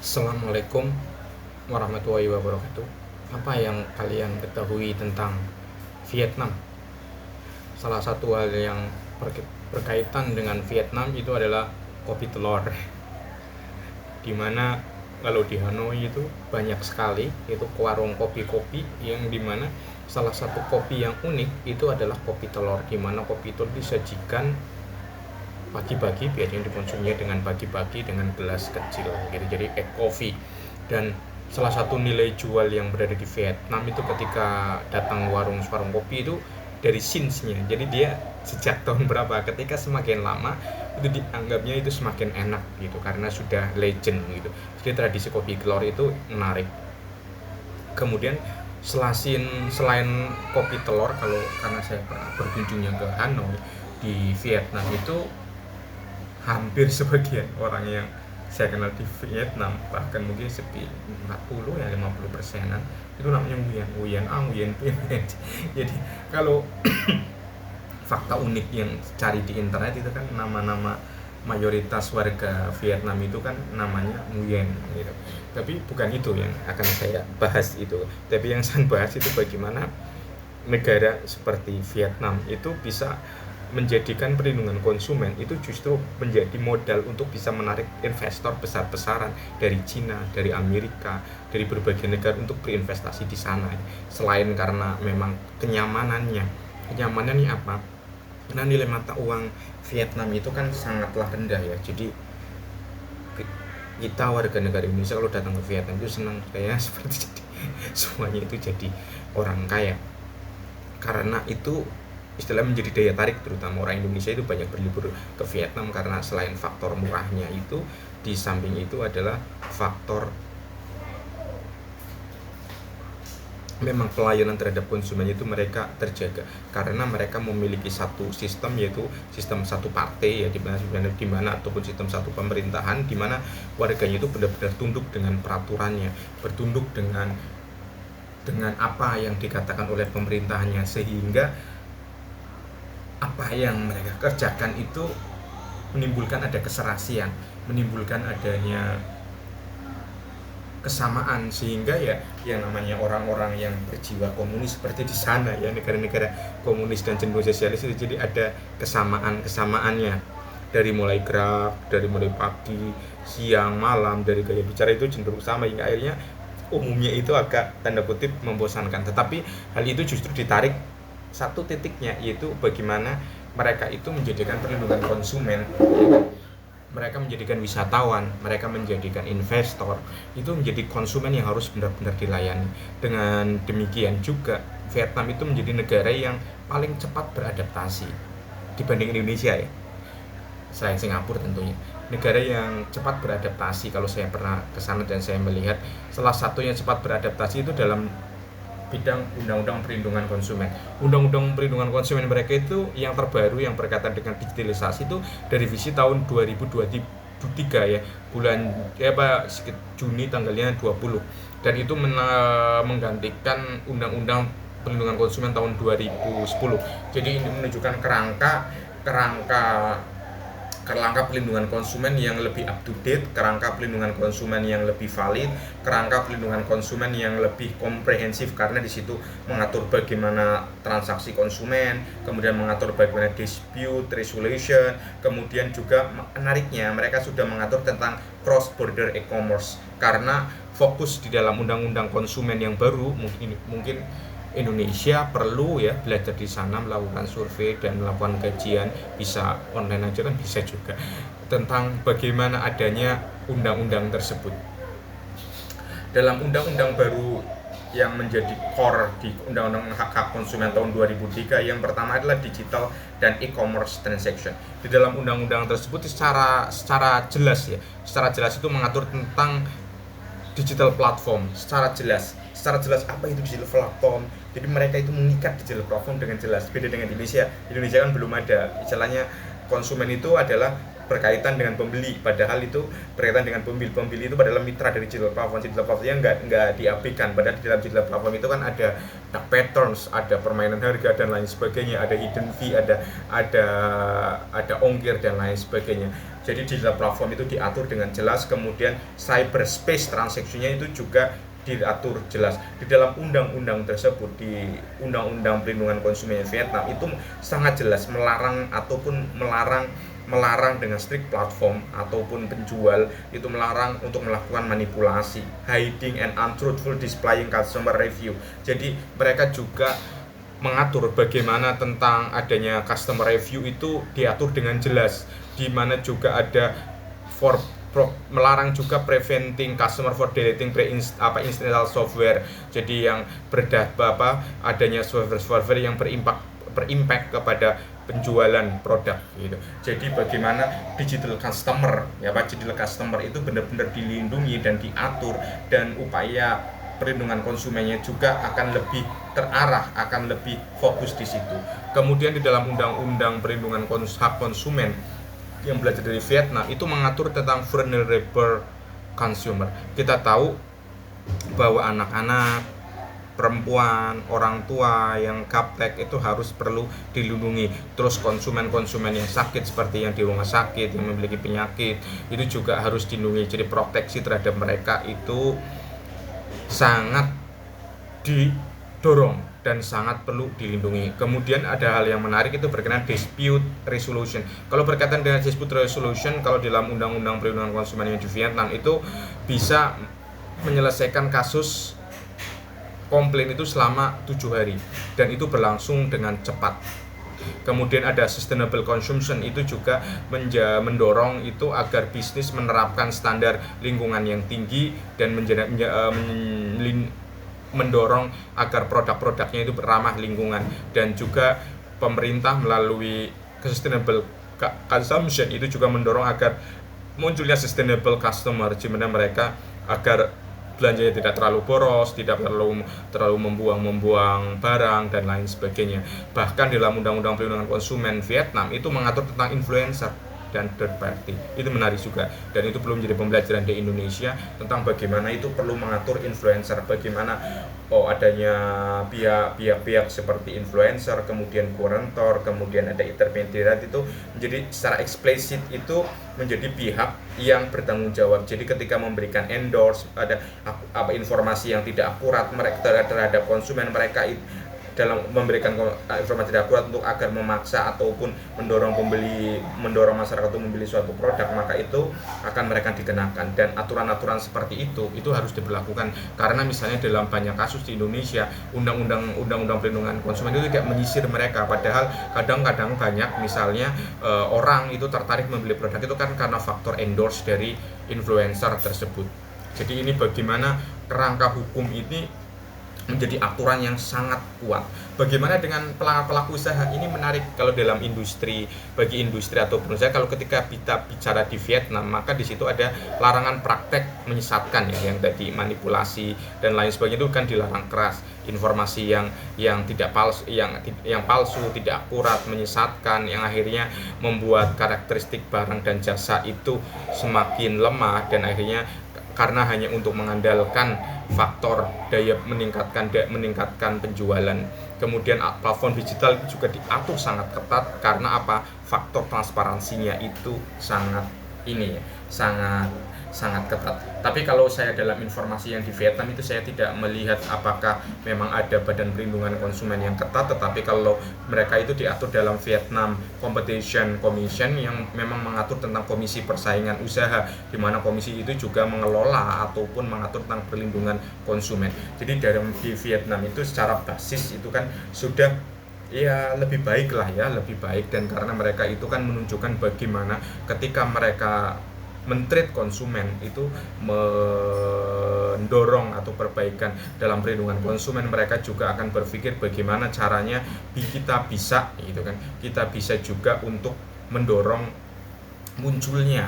Assalamualaikum warahmatullahi wabarakatuh. Apa yang kalian ketahui tentang Vietnam? Salah satu hal yang berkaitan dengan Vietnam itu adalah kopi telur. Dimana kalau di Hanoi itu banyak sekali itu warung kopi-kopi yang dimana salah satu kopi yang unik itu adalah kopi telur, dimana kopi itu disajikan pagi-pagi, biasanya dikonsumsinya dengan pagi-pagi dengan gelas kecil gitu, jadi egg coffee. Dan salah satu nilai jual yang berada di Vietnam itu ketika datang warung kopi itu dari since-nya, jadi dia sejak tahun berapa, ketika semakin lama itu dianggapnya itu semakin enak gitu karena sudah legend gitu. Jadi tradisi kopi telur itu menarik. Kemudian selain kopi telur, kalau karena saya pernah berkunjungnya ke Hanoi di Vietnam itu, hampir sebagian orang yang saya kenal di Vietnam, bahkan mungkin sepi 40 ya 50%-an itu namanya Nguyen, Nguyen A, Nguyen B. Jadi kalau fakta unik yang cari di internet itu kan nama-nama mayoritas warga Vietnam itu kan namanya Nguyen gitu. Tapi bukan itu yang akan saya bahas itu. Tapi yang saya bahas itu bagaimana negara seperti Vietnam itu bisa menjadikan perlindungan konsumen itu justru menjadi modal untuk bisa menarik investor besar-besaran dari Cina, dari Amerika, dari berbagai negara untuk berinvestasi di sana. Selain karena memang kenyamanannya apa? Karena nilai mata uang Vietnam itu kan sangatlah rendah ya. Jadi kita warga negara Indonesia kalau datang ke Vietnam itu senang kayak seperti jadi semuanya itu jadi orang kaya. Karena itu istilah menjadi daya tarik, terutama orang Indonesia itu banyak berlibur ke Vietnam karena selain faktor murahnya itu, di samping itu adalah faktor memang pelayanan terhadap konsumen itu mereka terjaga karena mereka memiliki satu sistem, yaitu sistem satu partai ya, di mana ataupun sistem satu pemerintahan di mana warganya itu benar-benar tunduk dengan peraturannya, bertunduk dengan apa yang dikatakan oleh pemerintahannya, sehingga apa yang mereka kerjakan itu menimbulkan ada keserasian, menimbulkan adanya kesamaan, sehingga ya yang namanya orang-orang yang berjiwa komunis seperti di sana ya, negara-negara komunis dan cenderung sosialis itu, jadi ada kesamaannya dari mulai gerak, dari mulai pagi, siang, malam, dari gaya bicara itu cenderung sama, hingga akhirnya umumnya itu agak tanda kutip membosankan. Tetapi hal itu justru ditarik satu titiknya, yaitu bagaimana mereka itu menjadikan perlindungan konsumen, mereka menjadikan wisatawan, mereka menjadikan investor itu menjadi konsumen yang harus benar-benar dilayani. Dengan demikian juga Vietnam itu menjadi negara yang paling cepat beradaptasi dibanding Indonesia ya, selain Singapura tentunya. Negara yang cepat beradaptasi, kalau saya pernah ke sana dan saya melihat salah satu yang cepat beradaptasi itu dalam bidang undang-undang perlindungan konsumen. Undang-undang perlindungan konsumen mereka itu yang terbaru yang berkaitan dengan digitalisasi itu dari visi tahun 2023 ya, bulan Juni tanggalnya 20, dan itu menggantikan undang-undang perlindungan konsumen tahun 2010. Jadi ini menunjukkan kerangka pelindungan konsumen yang lebih up to date, kerangka pelindungan konsumen yang lebih valid, kerangka pelindungan konsumen yang lebih komprehensif, karena di situ mengatur bagaimana transaksi konsumen, kemudian mengatur bagaimana dispute resolution, kemudian juga menariknya mereka sudah mengatur tentang cross border e-commerce, karena fokus di dalam undang-undang konsumen yang baru. Mungkin Indonesia perlu ya belajar di sana, melakukan survei dan melakukan kajian, bisa online aja kan, bisa juga, tentang bagaimana adanya undang-undang tersebut. Dalam undang-undang baru yang menjadi core di undang-undang hak-hak konsumen tahun 2003, yang pertama adalah digital dan e-commerce transaction. Di dalam undang-undang tersebut secara jelas itu mengatur tentang digital platform secara jelas apa itu digital platform. Jadi mereka itu mengikat digital platform dengan jelas. Beda dengan Indonesia kan belum ada istilahnya, konsumen itu adalah berkaitan dengan pembeli, padahal itu berkaitan dengan pembeli itu padahal mitra dari digital platform yang nggak diabaikan. Padahal di dalam digital platform itu kan ada dark patterns, ada permainan harga dan lain sebagainya, ada hidden fee, ada ongkir dan lain sebagainya. Jadi digital platform itu diatur dengan jelas, kemudian cyberspace transaksinya itu juga diatur jelas di dalam undang-undang tersebut. Di undang-undang perlindungan konsumen Vietnam itu sangat jelas melarang dengan strict platform ataupun penjual itu melarang untuk melakukan manipulasi, hiding and untruthful displaying customer review. Jadi mereka juga mengatur bagaimana tentang adanya customer review itu diatur dengan jelas, di mana juga ada melarang juga preventing customer for deleting install software. Jadi yang adanya software yang berimpact kepada penjualan produk gitu. Jadi bagaimana digital customer itu benar-benar dilindungi dan diatur, dan upaya perlindungan konsumennya juga akan lebih terarah, akan lebih fokus di situ. Kemudian di dalam undang-undang perlindungan hak konsumen yang belajar dari Vietnam itu mengatur tentang vulnerable consumer. Kita tahu bahwa anak-anak, perempuan, orang tua yang gaptek itu perlu dilindungi. Terus konsumen-konsumen yang sakit seperti yang di rumah sakit, yang memiliki penyakit, itu juga harus dilindungi. Jadi proteksi terhadap mereka itu sangat didorong dan sangat perlu dilindungi. Kemudian ada hal yang menarik itu berkenaan dispute resolution. Kalau berkaitan dengan dispute resolution, kalau dalam undang-undang perlindungan konsumen yang di Vietnam itu bisa menyelesaikan kasus komplain itu selama 7 hari dan itu berlangsung dengan cepat. Kemudian ada sustainable consumption, itu juga mendorong itu agar bisnis menerapkan standar lingkungan yang tinggi dan mendorong agar produk-produknya itu ramah lingkungan. Dan juga pemerintah melalui sustainable consumption itu juga mendorong agar munculnya sustainable customer, di mana mereka agar belanjanya tidak terlalu boros, tidak terlalu membuang barang dan lain sebagainya. Bahkan dalam undang-undang perlindungan konsumen Vietnam itu mengatur tentang influencer dan third party. Itu menarik juga, dan itu belum menjadi pembelajaran di Indonesia tentang bagaimana itu perlu mengatur influencer, bagaimana adanya pihak-pihak seperti influencer, kemudian kurator, kemudian ada intermediary, itu menjadi secara eksplisit itu menjadi pihak yang bertanggung jawab. Jadi ketika memberikan endorse, ada informasi yang tidak akurat mereka terhadap konsumen, mereka dalam memberikan informasi tidak akurat untuk agar memaksa ataupun mendorong masyarakat untuk membeli suatu produk, maka itu akan mereka dikenakan. Dan aturan-aturan seperti itu harus diberlakukan, karena misalnya dalam banyak kasus di Indonesia undang-undang perlindungan konsumen itu tidak menyisir mereka, padahal kadang-kadang banyak misalnya orang itu tertarik membeli produk itu kan karena faktor endorse dari influencer tersebut. Jadi ini bagaimana kerangka hukum ini menjadi aturan yang sangat kuat. Bagaimana dengan pelaku usaha? Ini menarik kalau dalam bagi industri atau perusahaan. Kalau ketika kita bicara di Vietnam, maka di situ ada larangan praktek menyesatkan yang tadi manipulasi dan lain sebagainya, itu kan dilarang keras. Informasi yang tidak palsu, yang palsu, tidak akurat, menyesatkan, yang akhirnya membuat karakteristik barang dan jasa itu semakin lemah, dan akhirnya karena hanya untuk mengandalkan faktor daya meningkatkan penjualan. Kemudian platform digital juga diatur sangat ketat, karena faktor transparansinya itu sangat ketat. Tapi kalau saya dalam informasi yang di Vietnam itu saya tidak melihat apakah memang ada badan perlindungan konsumen yang ketat, tetapi kalau mereka itu diatur dalam Vietnam Competition Commission yang memang mengatur tentang komisi persaingan usaha, di mana komisi itu juga mengelola ataupun mengatur tentang perlindungan konsumen. Jadi di Vietnam itu secara basis itu kan sudah lebih baik, dan karena mereka itu kan menunjukkan bagaimana ketika mereka mentreat konsumen itu mendorong atau perbaikan dalam perlindungan konsumen, mereka juga akan berpikir bagaimana caranya kita bisa juga untuk mendorong munculnya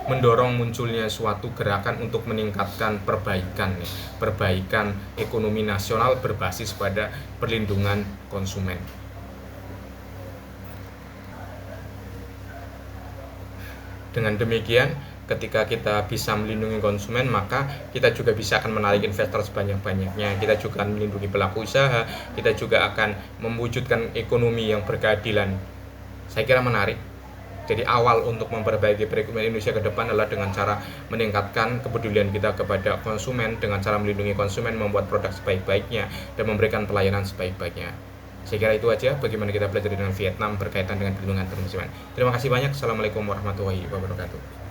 mendorong munculnya suatu gerakan untuk meningkatkan perbaikan ekonomi nasional berbasis pada perlindungan konsumen. Dengan demikian, ketika kita bisa melindungi konsumen, maka kita juga bisa akan menarik investor sebanyak-banyaknya. Kita juga akan melindungi pelaku usaha, kita juga akan mewujudkan ekonomi yang berkeadilan. Saya kira menarik. Jadi awal untuk memperbaiki perekonomian Indonesia ke depan adalah dengan cara meningkatkan kepedulian kita kepada konsumen, dengan cara melindungi konsumen, membuat produk sebaik-baiknya, dan memberikan pelayanan sebaik-baiknya. Saya kira itu aja bagaimana kita belajar dengan Vietnam berkaitan dengan perlindungan konsumen. Terima kasih banyak. Assalamualaikum warahmatullahi wabarakatuh.